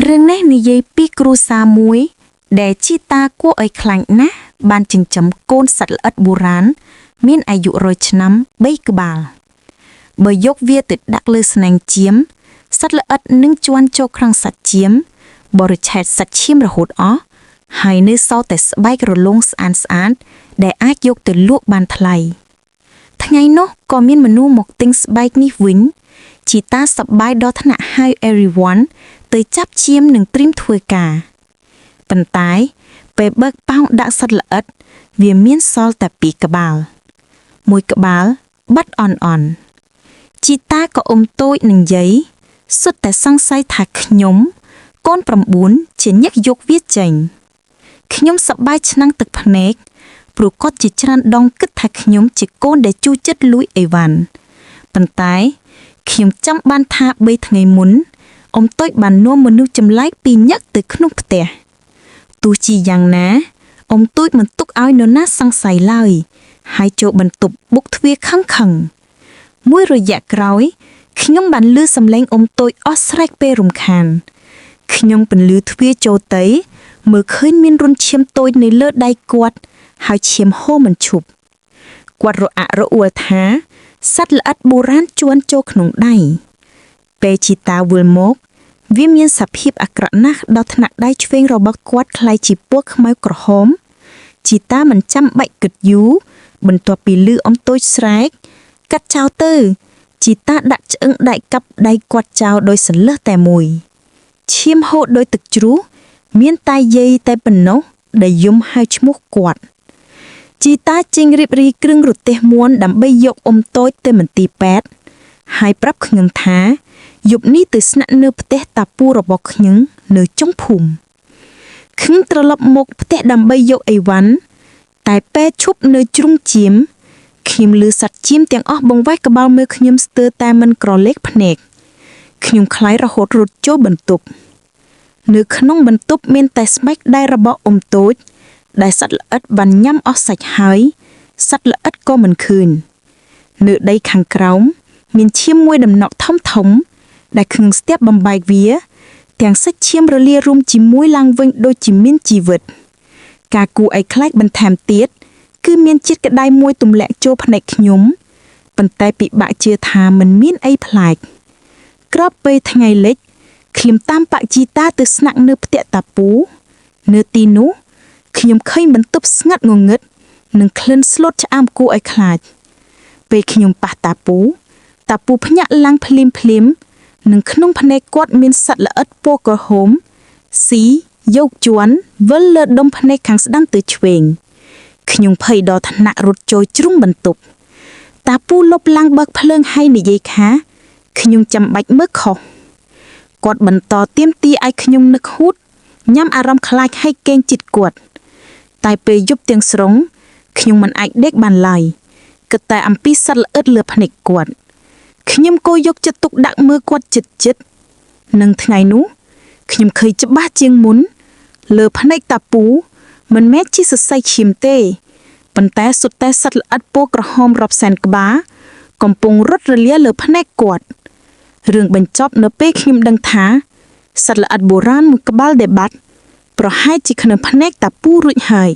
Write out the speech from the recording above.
រឿងនេះនិយាយពីគ្រួសារមួយដែលជីតាគួរឲ្យខ្លាចណាស់បានចិញ្ចឹមកូនសត្វល្អិតបុរាណមានអាយុ100ឆ្នាំ3ក្បាលបើយកវាទៅដាក់លើស្នែងចៀមសត្វល្អិតនឹងជន់ចូលក្នុងសាច់ចៀមបរិឆេទសាច់ឈាមរហូតអស់ហើយនៅសល់តែស្បែករលោងស្អាតដែលអាចយកទៅលក់បានថ្លៃថ្ងៃនោះក៏មានមនុស្សមកទិញស្បែកនេះវិញជីតាសប្បាយដល់ថ្នាក់ហៅ everyone ទៅចាប់ឈាមនិងត្រៀមធ្វើការប៉ុន្តែពេលបើកប៉ោងដាក់សត្វល្អិតវាមានសល់តែ2ក្បាលមួយក្បាលបាត់អន់ជីតាក៏អ៊ំតូចនឹងយាយសុទ្ធតែសង្ស័យថាខ្ញុំកូន9ជាញឹកយកវាចេញខ្ញុំសប្បាយឆ្នាំងទឹកភ្នែកព្រោះគាត់ជាច្រើនដងគិតថាខ្ញុំជាកូនដែលជូរចិត្តលួចអីវ៉ាន់ប៉ុន្តែខ្ញុំចាំបានថា3ថ្ងៃមុនអ៊ំតូចបាននាំមនុស្សចម្លែកពីរញឹកទៅក្នុងផ្ទះទោះជាយ៉ាងណាអ៊ំតូចមិនទុកឲ្យនរណាសង្ស័យឡើយហើយចូលបន្ទប់បុកទ្វារខឹងមួយរយៈក្រោយខ្ញុំបានឮសំឡេងអ៊ំតូចអស់ស្រែកពេលរំខានខ្ញុំពន្លឺទ្វារចូលទៅមើលឃើញមានរុនឈាមតូចនៅលើដៃគាត់ហើយឈាមហូរមិនឈប់គាត់រអាក់រអួលថាសត្វល្អិតបុរាណជួនចូលក្នុងដៃពេលជីតាវិលមកវាមានសភាពអាក្រក់ណាស់ដល់ថ្នាក់ដៃឆ្វេងរបស់គាត់คล้ายជាពណ៌ខ្មៅក្រហមជីតាមិនចាំបាច់គិតយូរបន្ទាប់ពីឮអ៊ំតូចស្រែកកាត់ចោលទៅជីតាដាក់ឆ្អឹងដៃកាប់ដៃគាត់ចោលដោយសន្លឹះតែមួយឈាមហូរដោយទឹកជ្រោះមានតែយាយតែប៉ុណ្ណោះដែលយំហៅឈ្មោះគាត់ជីតាចេញរៀបរីគ្រឿងរទេះមួនដើម្បីយកអ៊ំតូចទៅមន្ទីរពេទ្យហើយប្រាប់ខ្ញុំថាយប់នេះទៅស្នាក់នៅផ្ទះតាពូរបស់ខ្ញុំនៅចុងភូមិខ្ញុំត្រឡប់មកផ្ទះដើម្បីយកអីវ៉ាន់តែពេលឈប់នៅជ្រុងចៀមខ្ញុំលឺសត្វចៀមទាំងអស់បង្វែកក្បាលមើលខ្ញុំស្ទើរតែមិនក្រឡេកភ្នែកខ្ញុំខ្លាចរហូតរត់ចូលបន្ទប់នៅក្នុងបន្ទប់មានតែស្បែកដៃរបស់អ៊ំតូចដែលសត្វល្អិតបានញ៉ាំអស់សាច់ហើយសត្វល្អិតក៏មិនឃើញនៅដីខាងក្រោមមានឈាមមួយដំណក់ធំដែលខ្ញុំស្ទាបបំបែកវាទាំងសាច់ឈាមរលារួមជាមួយឡើងវិញដូចជាមានជីវិតការគួរឲ្យខ្លាចបន្ថែមទៀតគឺមានជាតិក្តៅមួយទម្លាក់ចូលភ្នែកខ្ញុំប៉ុន្តែពិបាកជឿថាមិនមានអីប្លែកក្រោយពេលថ្ងៃលិចខ្ញុំតាមប៉ាក់ជីតាទៅស្នាក់នៅផ្ទះតាពូនៅទីនោះខ្ញុំឃើញបន្ទប់ស្ងាត់ងងឹតនិងក្លិនស្លុតឆ្អាបគួរឲ្យខ្លាចពេលខ្ញុំប៉ះតាពូភ្ញាក់ឡើងភ្លាមនិងក្នុងភ្នែកគាត់មានសត្វល្អិតពណ៌ក្រហមស៊ីយកជាន់វិលលើដុំភ្នែកខាងស្ដាំទៅឆ្វេងខ្ញុំភ័យដល់ថ្នាក់រត់ចូលជ្រុងបន្ទប់តាពូលុបឡើងបើកភ្លើងហើយនិយាយថាខ្ញុំចាំបាច់មើលខុសគាត់បន្តទាមទារឲ្យខ្ញុំនឹកហួតញ៉ាំអារម្មណ៍ខ្លាចឲ្យគេងជិតគាត់តែពេលយប់ទាំងស្រុងខ្ញុំមិនអាចដេកបានឡើយគិតតែអំពីសត្វល្អិតលើភ្នែកគាត់ខ្ញុំក៏យកចិត្តទុកដាក់មើលគាត់ជិតនិងថ្ងៃនោះខ្ញុំឃើញច្បាស់ជាងមុនលើភ្នែកតាពូមិនមែនជាសរសៃឈាមទេប៉ុន្តែសុទ្ធតែសត្វល្អិតពណ៌ក្រហមរាប់សែនក្បាលកំពុងរត់រលាលើភ្នែកគាត់រឿងបញ្ចប់នៅពេលខ្ញុំដឹងថាសត្វល្អិតបុរាណមួយក្បាលដែលបាត់ប្រហែលជាក្នុងភ្នែកតាពូរួចហើយ